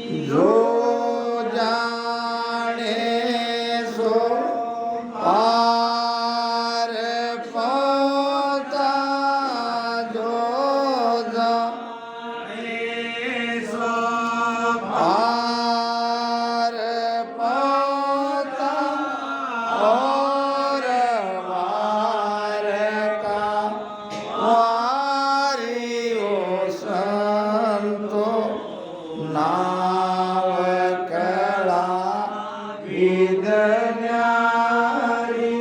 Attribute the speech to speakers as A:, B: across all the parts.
A: जो जाने सो पार पहुँचा, जो जाने सो पार पहुँचा, और वार का वारी ओ संतो नाव कला विद न्यारी।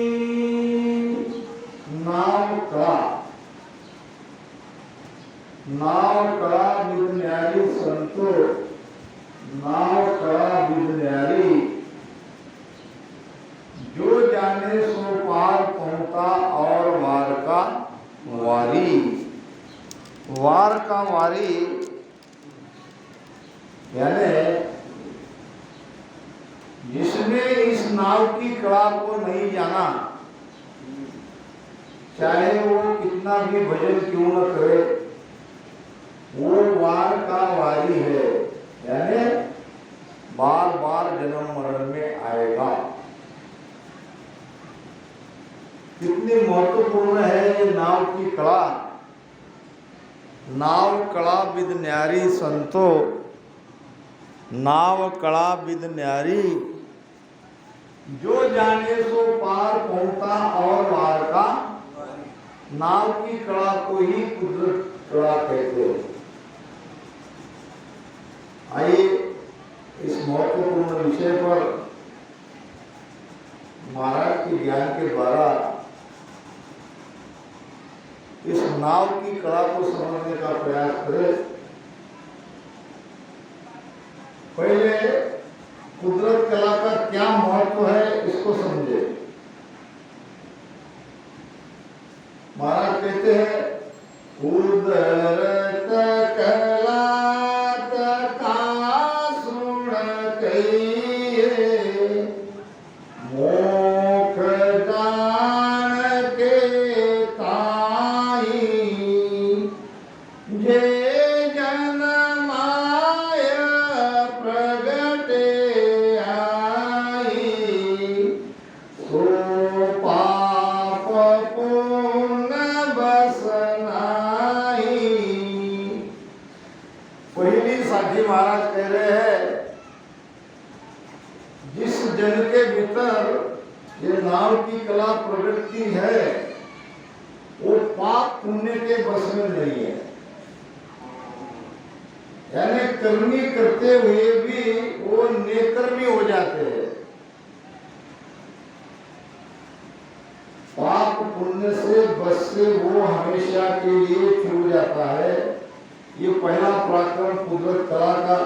A: नाव कला विद न्यारी संतो, नाव कला विद न्यारी, जो जाने सो पार पहुंचा, और वार का वारी। वार का वारी यानी जिसने इस नाव की कला को नहीं जाना, चाहे वो कितना भी भजन क्यों न करे, वो वार का वारी है, यानी बार बार जन्म मरण में आएगा। कितनी महत्वपूर्ण है ये नाव की कला। नाव कला विद न्यारी संतो, नाव कला विद न्यारी, जो जाने सो पार पहुंचा, और वार का। नाव की कला को ही कुदरत कला कहते हैं। आइए इस महत्वपूर्ण विषय पर महाराज के ज्ञान के द्वारा इस नाव की कला को समझने का प्रयास करें। पहले कुदरत कला का क्या महत्व है इसको समझे। महाराज कहते हैं कुदरत कला का सुन कहिए, मोख जान के ताई, जे जन्माय प्रगटे आई, सो पाप पुण्य बस नाही। पहली साथी महाराज कह रहे हैं, जिस जन के भीतर ये नाव की कला प्रवृत्ति है, वो पाप पुण्य के बस में नहीं है। यानी कर्मी करते हुए भी वो नेकर्मी हो जाते हैं। पाप पुण्य से बस से वो हमेशा के लिए छूट जाता है। ये पहला पराक्रम कुदरत कला का।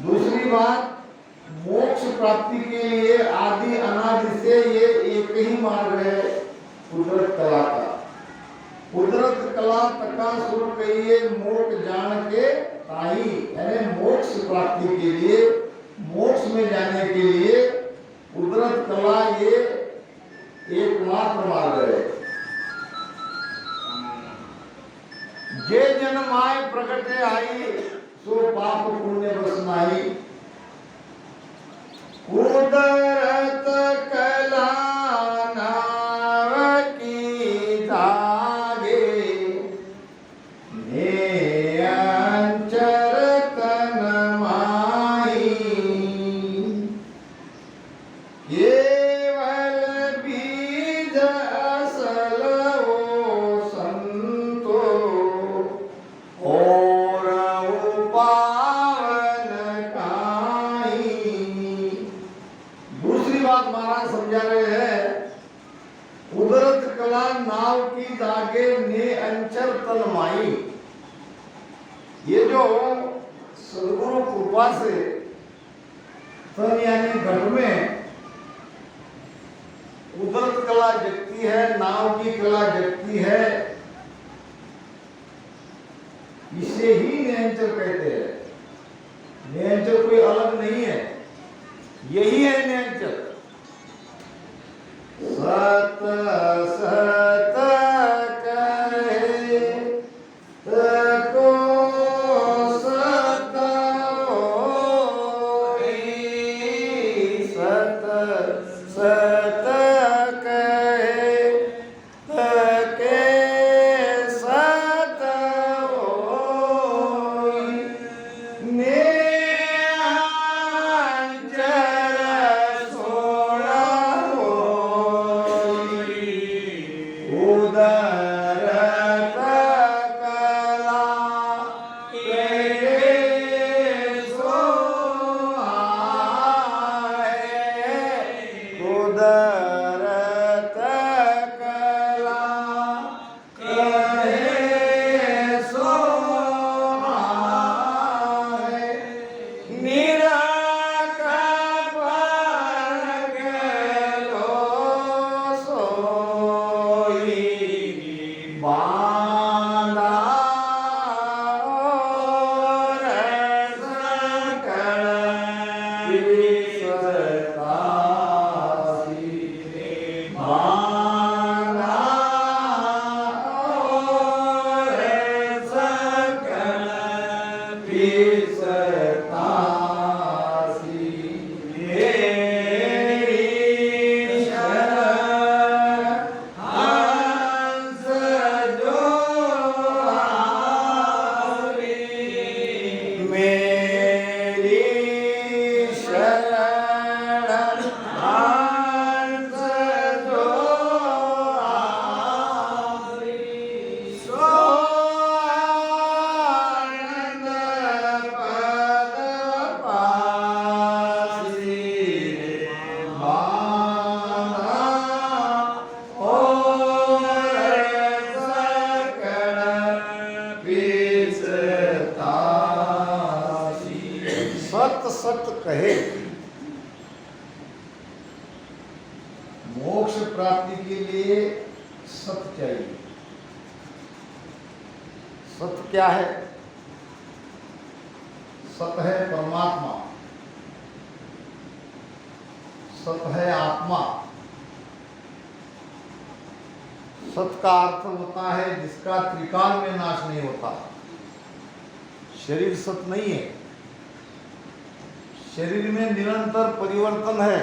A: दूसरी बात, मोक्ष प्राप्ति के लिए आदि अनादि से ये एक ही मार्ग है कुदरत कला का। कुदरत कला तका सुर कहिए, मोक्ष जान के ताही, यानी मोक्ष प्राप्ति के लिए, मोक्ष में जाने के लिए कुदरत कला ये एकमात्र मार्ग है। जे जन्म आए प्रगटे आई, सो पाप पुण्य बस नाही। कुदरत कला नाव की धागे, ने अंचर तन माई, केवल बीज असल वो संतो, और पावन काई। दूसरी बात महाराज समझा रहे हैं, कुदरत कला नाव की धागे ने अंचर तलमाई। ये जो सदगुरु कृपा से तन यानी घट में कुदरत कला जगती है, नाव की कला जगती है, इसे ही नियंत्रण कहते हैं। नियंत्रण कोई अलग नहीं है, यही है नियंत्रण। सत सत कहे को सत कहे। मोक्ष प्राप्ति के लिए सत चाहिए। सत क्या है? सत है परमात्मा, सत है आत्मा। सत का अर्थ होता है जिसका त्रिकाल में नाश नहीं होता। शरीर सत नहीं है, शरीर में निरंतर परिवर्तन है,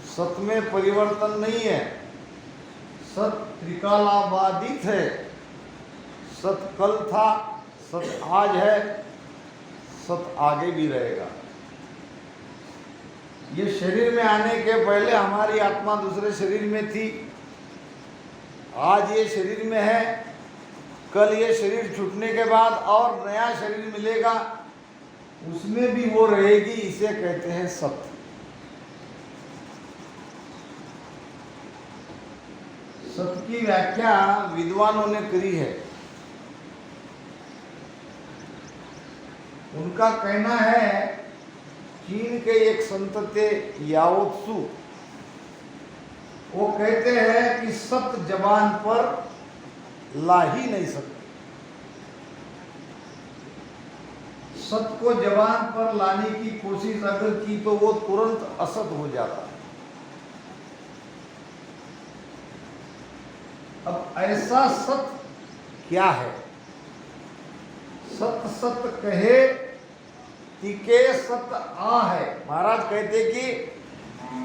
A: सत में परिवर्तन नहीं है। सत त्रिकालाबाधित है। सत कल था, सत आज है, सत आगे भी रहेगा। ये शरीर में आने के पहले हमारी आत्मा दूसरे शरीर में थी, आज ये शरीर में है, कल ये शरीर छूटने के बाद और नया शरीर मिलेगा, उसमें भी वो रहेगी। इसे कहते हैं सत्य। सत्य की व्याख्या विद्वानों ने करी है। उनका कहना है, चीन के एक संत थे याओत्सु, वो कहते हैं कि सत्य जबान पर ला ही नहीं सकते। सत्य को जबान पर लाने की कोशिश अगर की तो वो तुरंत असत हो जाता है। अब ऐसा सत्य क्या है? सत्य सत्य कहे तिके सत्य आ है। महाराज कहते कि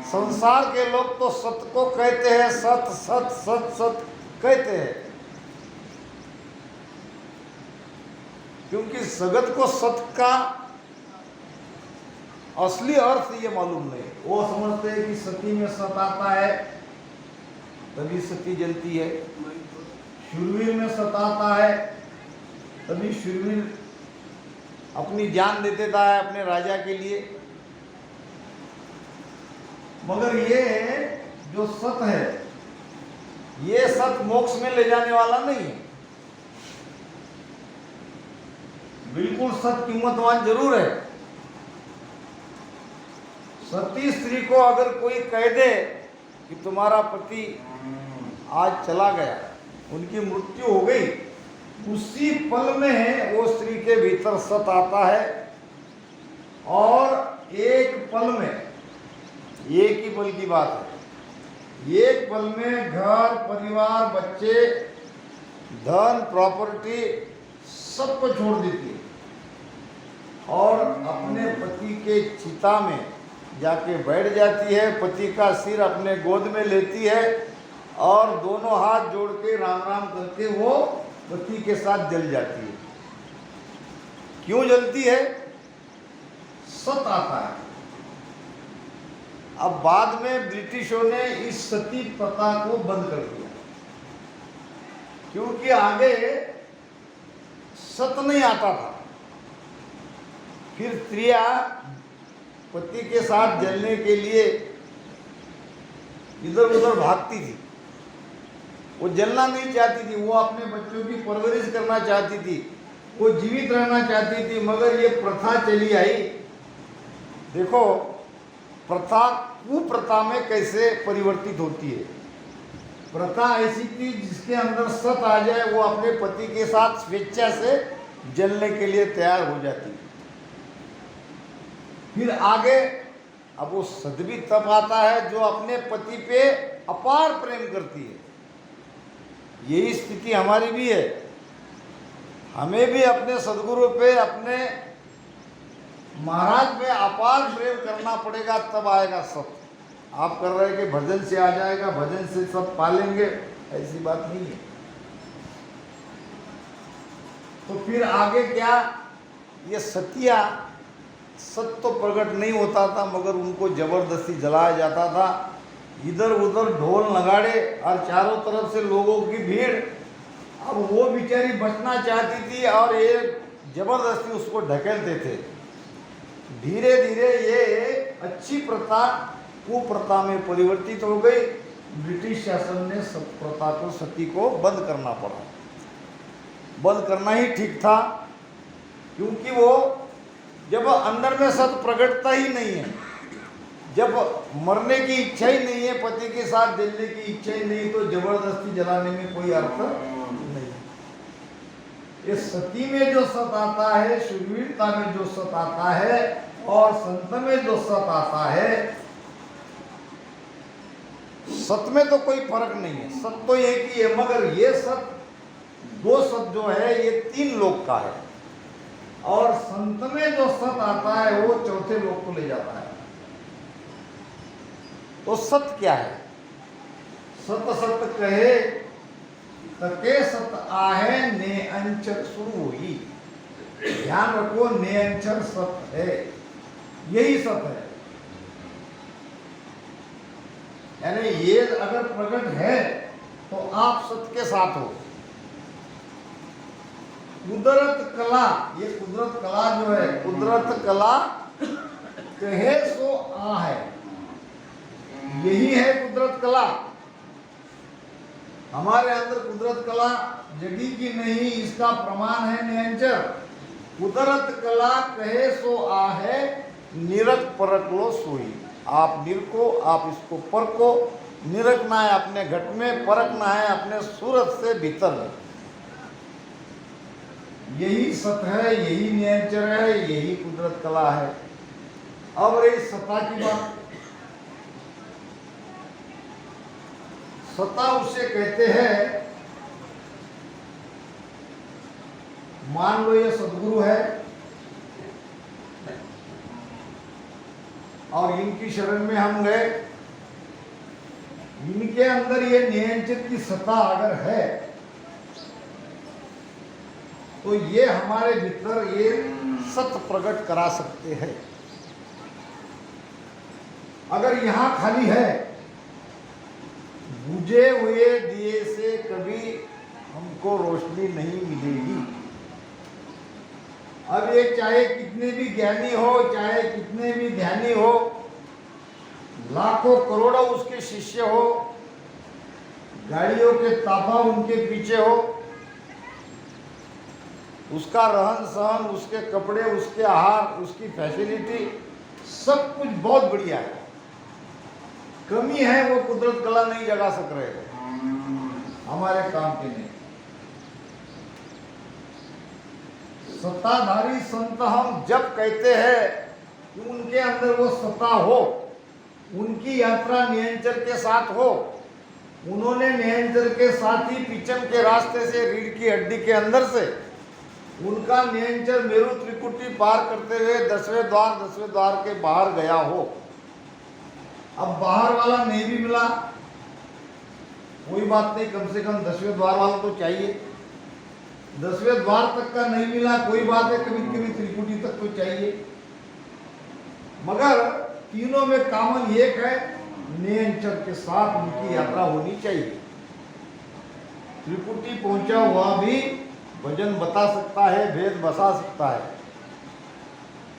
A: संसार के लोग तो सत्य को कहते हैं, सत सत सत सत कहते हैं, क्योंकि जगत को सत्य का असली अर्थ ये मालूम नहीं। वो समझते हैं कि सती में सत आता है तभी सती जलती है, शूरवीर में सत आता है तभी शूरवीर अपनी जान दे देता है अपने राजा के लिए। मगर ये जो सत है, ये सत मोक्ष में ले जाने वाला नहीं है। बिल्कुल सत कीमतवान जरूर है। सती स्त्री को अगर कोई कह दे कि तुम्हारा पति आज चला गया, उनकी मृत्यु हो गई, उसी पल में वो स्त्री के भीतर सत आता है और एक पल में, एक ही पल की बात है, एक पल में घर परिवार बच्चे धन प्रॉपर्टी सबको छोड़ देती है और अपने पति के चिता में जाके बैठ जाती है, पति का सिर अपने गोद में लेती है और दोनों हाथ जोड़ के राम राम करके वो पति के साथ जल जाती है। क्यों जलती है? सत आता है। अब बाद में ब्रिटिशों ने इस सती प्रथा को बंद कर दिया, क्योंकि आगे सत नहीं आता था। फिर स्त्रियां पति के साथ जलने के लिए इधर उधर भागती थी। वो जलना नहीं चाहती थी, वो अपने बच्चों की परवरिश करना चाहती थी, वो जीवित रहना चाहती थी। मगर ये प्रथा चली आई। देखो प्रथा कुप्रथा में कैसे परिवर्तित होती है। प्रथा ऐसी थी जिसके अंदर सत आ जाए वो अपने पति के साथ स्वेच्छा से जलने के लिए तैयार हो जाती। फिर आगे अब वो सत भी तब आता है जो अपने पति पे अपार प्रेम करती है। यही स्थिति हमारी भी है। हमें भी अपने सदगुरु पे, अपने महाराज पे अपार प्रेम करना पड़ेगा, तब आएगा सत। आप कर रहे हैं कि भजन से आ जाएगा, भजन से सब पालेंगे, ऐसी बात नहीं है। तो फिर आगे क्या, ये सतिया, सत तो प्रकट नहीं होता था मगर उनको जबरदस्ती जलाया जाता था। इधर उधर ढोल नगाड़े और चारों तरफ से लोगों की भीड़। अब वो बेचारी बचना चाहती थी और ये जबरदस्ती उसको ढकेलते थे। धीरे धीरे ये अच्छी प्रथा कुप्रथा में परिवर्तित हो गई। ब्रिटिश शासन ने सत प्रथा को, सती को बंद करना पड़ा। बंद करना ही ठीक था, क्योंकि वो जब अंदर में सत प्रकटता ही नहीं है, जब मरने की इच्छा ही नहीं है, पति के साथ जलने की इच्छा ही नहीं, तो जबरदस्ती जलाने में कोई अर्थ नहीं। ये सती में जो सत आता है, शूरवीरता में जो सत आता है और संत में जो सत आता है, सत में तो कोई फर्क नहीं है, सत तो एक ही है। मगर ये सत, दो सत जो है ये 3 लोक का है, और संत में जो सत आता है वो 4थे लोक को ले जाता है। तो सत क्या है? सत सत कहे तके सत आहे ने अंचर शुरू हुई। ध्यान रखो, ने अंचर सत है, यही सत है। यानी ये अगर प्रकट है तो आप सत के साथ हो। कुदरत कला, ये कुदरत कला जो है, कुदरत कला कहे सो आ है, यही है कुदरत कला। हमारे अंदर कुदरत कला जगी की नहीं, इसका प्रमाण है निरंजन। कुदरत कला कहे सो आ है, निरख परख लो सोई। आप निरखो, आप इसको परखो। निरखना है अपने घट में, परखना है अपने सूरत से भीतर में। यही सत है, यही निरंजन है, यही कुदरत कला है। अब रही सत्ता की बात। सत्ता उसे कहते हैं, मान लो ये सदगुरु है और इनकी शरण में हम गए, इनके अंदर ये नियंत्रित की सत्ता अगर है तो ये हमारे भीतर ये सत्य प्रकट करा सकते हैं। अगर यहां खाली है, बुझे हुए दिए से कभी हमको रोशनी नहीं मिलेगी। अब ये चाहे कितने भी ज्ञानी हो, चाहे कितने भी ध्यानी हो, लाखों करोड़ों उसके शिष्य हो, गाड़ियों के ताफा उनके पीछे हो, उसका रहन सहन, उसके कपड़े, उसके आहार, उसकी फैसिलिटी, सब कुछ बहुत बढ़िया है। कमी है वो कुदरत कला नहीं जगा सक रहे हमारे काम के लिए। सत्ताधारी संत हम जब कहते हैं कि उनके अंदर वो सत्ता हो, उनकी यात्रा नियंत्रण के साथ हो, उन्होंने नियंत्रण के साथ ही पिचम के रास्ते से, रीढ़ की हड्डी के अंदर से उनका नियंत्रण मेरु त्रिकुटी पार करते हुए 10वें द्वार के बाहर गया हो। अब बाहर वाला नहीं भी मिला कोई बात नहीं, कम से कम 10वें द्वार वाला तो चाहिए। 10वें द्वार तक का नहीं मिला कोई बात है, कभी कभी त्रिकुटी तक तो चाहिए। मगर तीनों में कॉमन एक है, नियंत्रण के साथ उनकी यात्रा होनी चाहिए। त्रिकुटी पहुंचा हुआ भी भजन बता सकता है, भेद बता सकता है।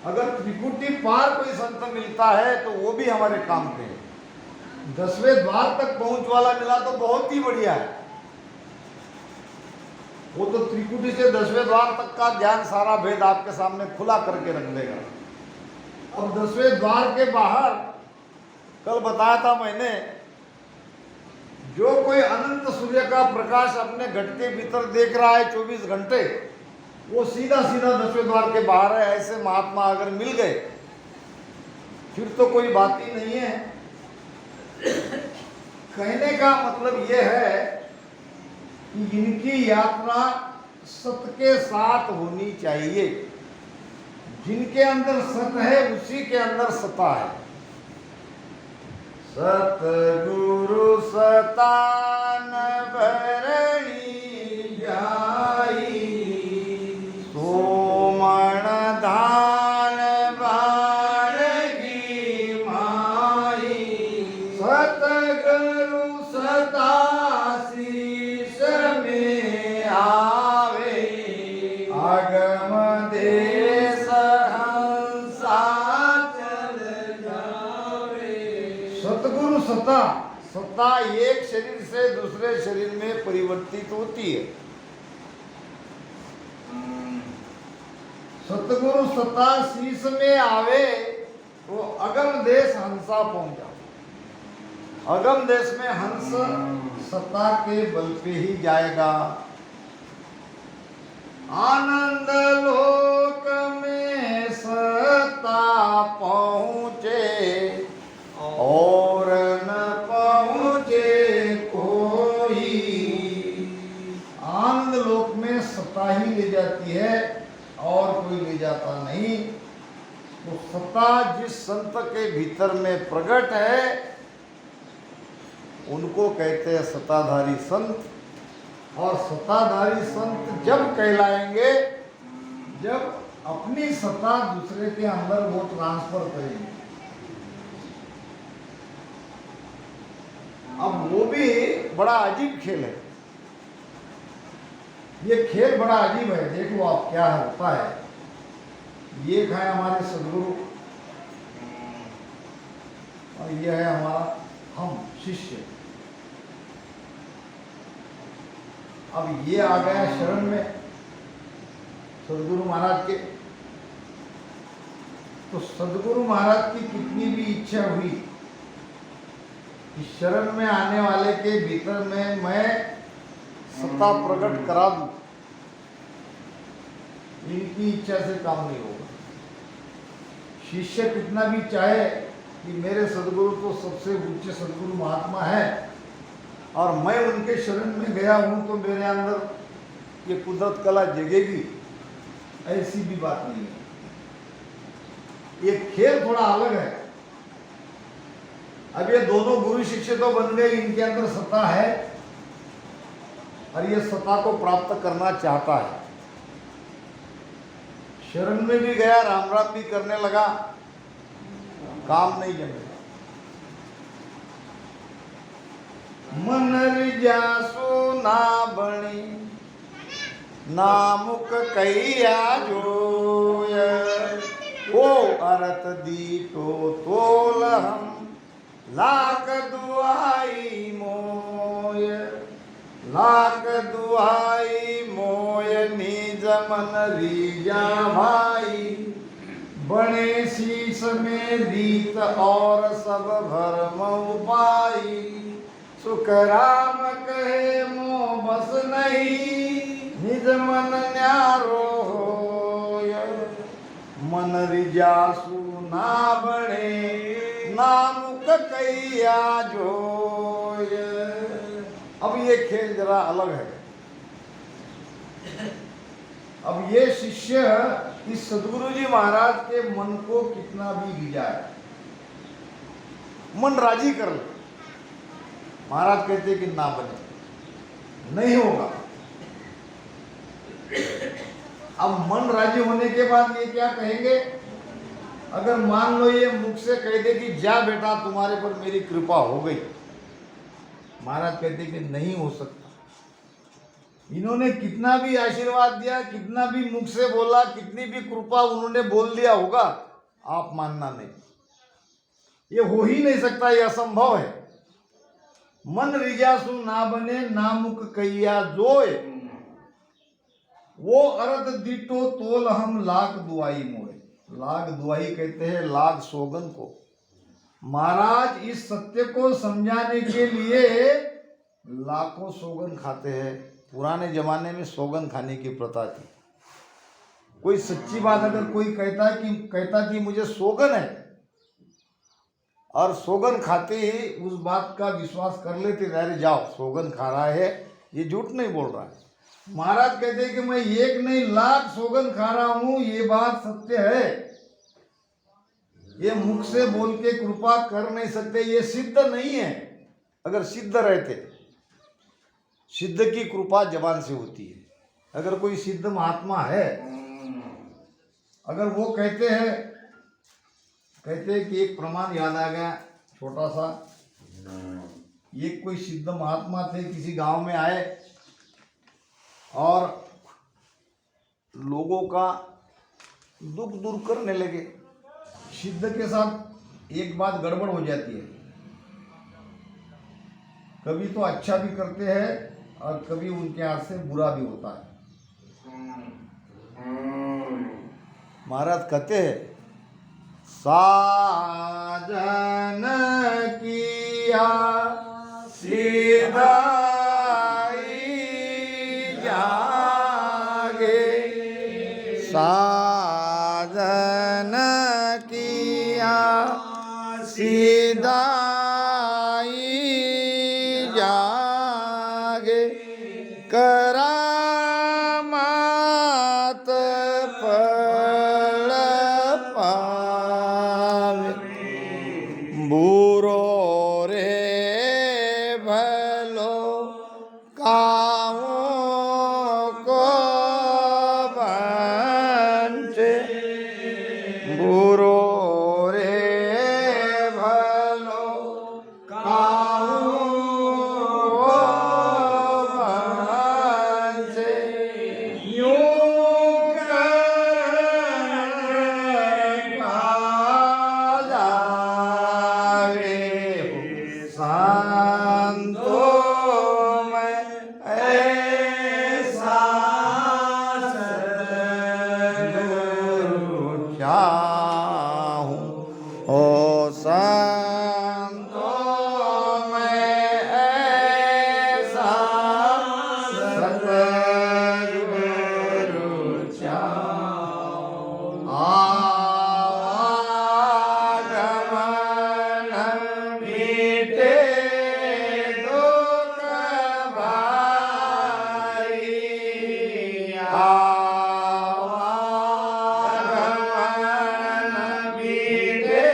A: अगर त्रिकुटी पार कोई संत मिलता है तो वो भी हमारे काम के है। 10वें द्वार तक पहुंच वाला मिला तो बहुत ही बढ़िया है, वो तो त्रिकुटी से 10वें द्वार तक का ज्ञान, सारा भेद आपके सामने खुला करके रख देगा। अब 10वें द्वार के बाहर, कल बताया था मैंने, जो कोई अनंत सूर्य का प्रकाश अपने घट के भीतर देख रहा है 24 घंटे, वो सीधा सीधा 10वें द्वार के बाहर है। ऐसे महात्मा अगर मिल गए फिर तो कोई बात ही नहीं है। कहने का मतलब यह है कि इनकी यात्रा सत के साथ होनी चाहिए। जिनके अंदर सत है उसी के अंदर सता है। सतगुरु सतान भरणी जाई, सोमण धान बाणगी माई। सतगुरु सता शीश में आवे, आगम देश हंसा चल जावे। सतगुरु सता, सत्ता एक शरीर से दूसरे शरीर में परिवर्तित होती है। सतगुरु सता शीश में आवे तो अगम देश हंसा पहुंचा। अगम देश में हंस सत्ता के बल पे ही जाएगा। आनंद लोक में सत्ता पहुंचे और न पहुंचे कोई। आनंद लोक में सत्ता ही ले जाती है और कोई ले जाता नहीं। तो सत्ता जिस संत के भीतर में प्रकट है उनको कहते हैं सत्ताधारी संत। और सत्ताधारी संत जब कहलाएंगे जब अपनी सत्ता दूसरे के अंदर वो ट्रांसफर करेंगे। अब वो भी बड़ा अजीब खेल है। ये खेल बड़ा अजीब है। देखो आप क्या होता है। ये है हमारे सदगुरु और ये है हमारा हम शिष्य। अब ये आ गया शरण में सदगुरु महाराज के। तो सदगुरु महाराज की कितनी भी इच्छा हुई कि शरण में आने वाले के भीतर में मैं सत्ता प्रकट करा दूं, इनकी इच्छा से काम नहीं होगा। शिष्य कितना भी चाहे कि मेरे सदगुरु तो सबसे ऊंचे सदगुरु महात्मा है और मैं उनके शरण में गया हूं तो मेरे अंदर ये कुदरत कला जगेगी, ऐसी भी बात नहीं है। ये खेल थोड़ा अलग है। अब ये दोनों गुरु शिष्य तो बन गए, इनके अंदर सत्ता है और ये सत्ता को प्राप्त करना चाहता है। शरण में भी गया, राम राम भी करने लगा, काम नहीं जमेगा। मन रिजासु ना बणी, नामुक कहिया जोय। ओ अरत दीटो तोल हम, लाख दुआई मोय। लाख दुआई मोय निज मन रीजा भाई। बणे शीश में रीत और सब भरम उपाई। सुख राम कहे मोह बस नहीं, निज मन न्यारो होय। मन रिजासु ना बणे, नामुक कहिया जोय। अब ये खेल जरा अलग है। अब ये शिष्य इस सदगुरु जी महाराज के मन को कितना भी गिजाए, मन राजी कर ले। महाराज कहते कि ना बने, नहीं होगा। अब मन राजी होने के बाद ये क्या कहेंगे? अगर मान लो ये मुख से कह दे कि जा बेटा तुम्हारे पर मेरी कृपा हो गई, महाराज कहते कि नहीं हो सकता। इन्होंने कितना भी आशीर्वाद दिया, कितना भी मुख से बोला, कितनी भी कृपा उन्होंने बोल दिया होगा, आप मानना नहीं। ये हो ही नहीं सकता, ये असंभव है। मन रिजासु ना बने, नामुक कहिया जोय। वो अरद दीटो तोल हम, लाख दुआई मोय। लाख दुआई कहते हैं लाख सोगन को। महाराज इस सत्य को समझाने के लिए लाखों सोगन खाते हैं। पुराने जमाने में सोगन खाने की प्रथा थी। कोई सच्ची बात अगर कोई कहता कि मुझे सोगन है, और सौगन खाते ही उस बात का विश्वास कर लेते, अरे जाओ सौगन खा रहा है, ये झूठ नहीं बोल रहा है। महाराज कहते हैं कि मैं एक नहीं लाख सौगन खा रहा हूं, ये बात सत्य है। ये मुख से बोल के कृपा कर नहीं सकते, ये सिद्ध नहीं है। अगर सिद्ध रहते, सिद्ध की कृपा जबान से होती है। अगर कोई सिद्ध महात्मा है, अगर वो कहते हैं कि एक प्रमाण याद आ गया छोटा सा। एक कोई सिद्ध महात्मा थे, किसी गांव में आए और लोगों का दुख दूर करने लगे। सिद्ध के साथ एक बात गड़बड़ हो जाती है, कभी तो अच्छा भी करते हैं और कभी उनके हाथ से बुरा भी होता है। महाराज कहते हैं, साजन किया सिधाई जागे, साजन किया सिधाई जागे, करामात फल पावे, बुरो रे भलो कामों को बंचे, बुरो रे भलो कामों को बंचे, यूं करना जावे संतों में ऐसा सद्गुरु चाहूं, ओ संतों में ऐसा सद्गुरु चाहूं, आवागमन मीटे दुख भारी, आवागमन मीटे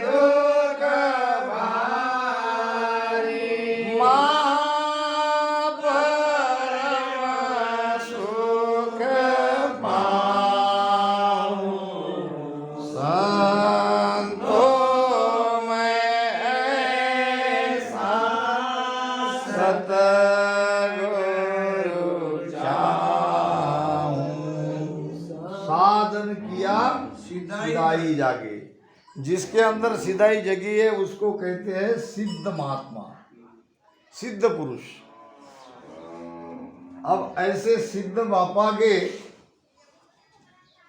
A: दुख भारी, महापरम सुख पाऊं, संतों में ऐसा सतगुरु चाहूं। साधन किया सिधाई जागे, जिसके अंदर सिधाई जगी है उसको कहते हैं सिद्ध महात्मा, सिद्ध पुरुष। अब ऐसे सिद्ध बापा के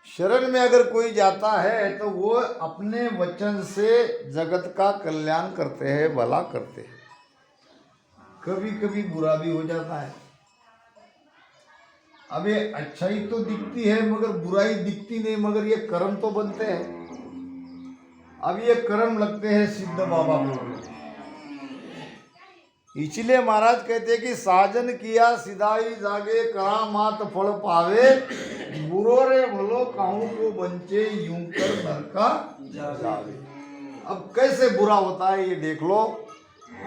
A: शरण में अगर कोई जाता है तो वो अपने वचन से जगत का कल्याण करते हैं, भला करते हैं। कभी कभी बुरा भी हो जाता है। अब ये अच्छाई तो दिखती है मगर बुराई दिखती नहीं, मगर ये कर्म तो बनते हैं। अब ये कर्म लगते हैं सिद्ध बाबा को। इसलिए महाराज कहते हैं कि साजन किया सिधाई जागे, करामात फल पावे, बुरो रे भलो काहू को बंचे, यूं कर नरका जावे। अब कैसे बुरा होता है ये देख लो।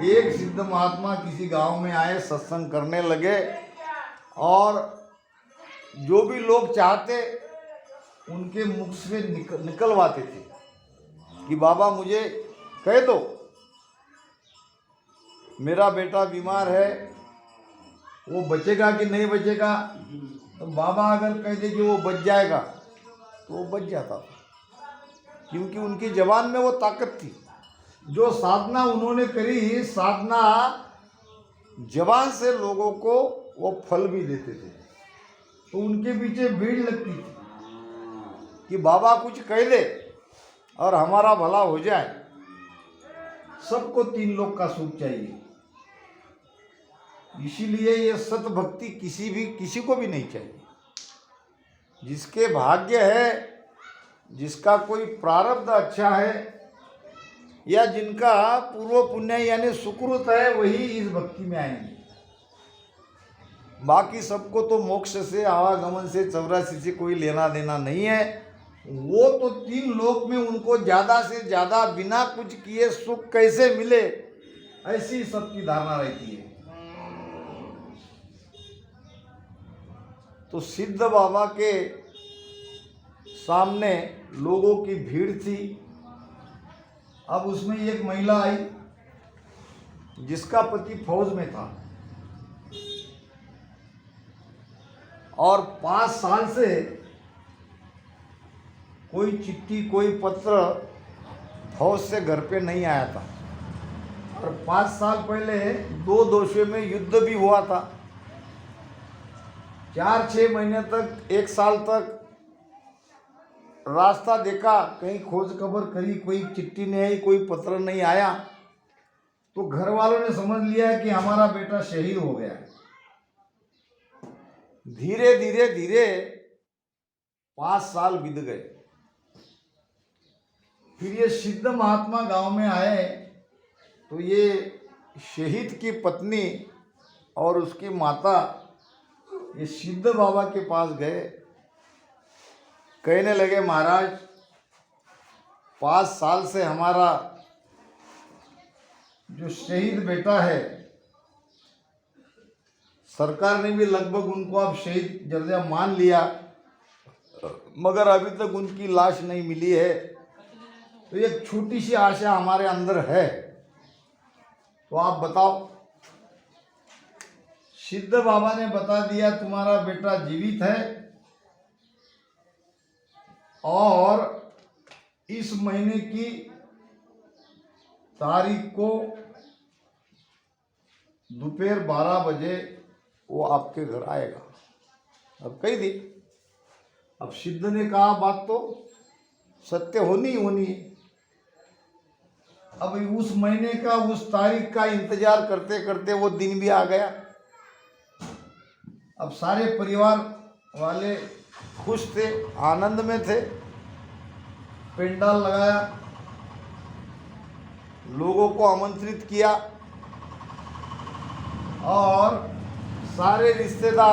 A: एक सिद्ध महात्मा किसी गांव में आए, सत्संग करने लगे और जो भी लोग चाहते उनके मुख से निकलवाते थे कि बाबा मुझे कह दो, मेरा बेटा बीमार है, वो बचेगा कि नहीं बचेगा। तो बाबा अगर कह दे कि वो बच जाएगा तो वो बच जाता था, क्योंकि उनकी जबान में वो ताकत थी। जो साधना उन्होंने करी, साधना जबान से लोगों को वो फल भी देते थे। तो उनके पीछे भीड़ लगती थी कि बाबा कुछ कह दे और हमारा भला हो जाए। सबको 3 लोग का सुख चाहिए, इसीलिए ये सत भक्ति किसी को भी नहीं चाहिए। जिसके भाग्य है, जिसका कोई प्रारब्ध अच्छा है, या जिनका पूर्व पुण्य यानी सुकृत है वही इस भक्ति में आएंगे। बाकी सबको तो मोक्ष से, आवागमन से, 84 से कोई लेना देना नहीं है। वो तो 3 लोक में उनको ज़्यादा से ज़्यादा बिना कुछ किए सुख कैसे मिले, ऐसी सबकी धारणा रहती है। तो सिद्ध बाबा के सामने लोगों की भीड़ थी। अब उसमें एक महिला आई जिसका पति फौज में था और 5 साल से कोई चिट्ठी, कोई पत्र फौज से घर पे नहीं आया था। और 5 साल पहले 2 देशों में युद्ध भी हुआ था। 4-6 महीने तक, 1 साल तक रास्ता देखा, कहीं खोज खबर करी, कोई चिट्ठी नहीं आई, कोई पत्र नहीं आया। तो घर वालों ने समझ लिया है कि हमारा बेटा शहीद हो गया है। धीरे धीरे धीरे 5 साल बीत गए। फिर ये सिद्ध महात्मा गांव में आए तो ये शहीद की पत्नी और उसकी माता ये सिद्ध बाबा के पास गए। कहने लगे, महाराज 5 साल से हमारा जो शहीद बेटा है, सरकार ने भी लगभग उनको अब शहीद दर्जा मान लिया, मगर अभी तक उनकी लाश नहीं मिली है। तो एक छोटी सी आशा हमारे अंदर है, तो आप बताओ। सिद्ध बाबा ने बता दिया, तुम्हारा बेटा जीवित है और इस महीने की तारीख को दोपहर 12 बजे वो आपके घर आएगा। अब कही दी। अब सिद्ध ने कहा, बात तो सत्य होनी ही होनी है। अब उस महीने का, उस तारीख का इंतजार करते करते वो दिन भी आ गया। अब सारे परिवार वाले खुश थे, आनंद में थे। पेंडाल लगाया, लोगों को आमंत्रित किया और सारे रिश्तेदार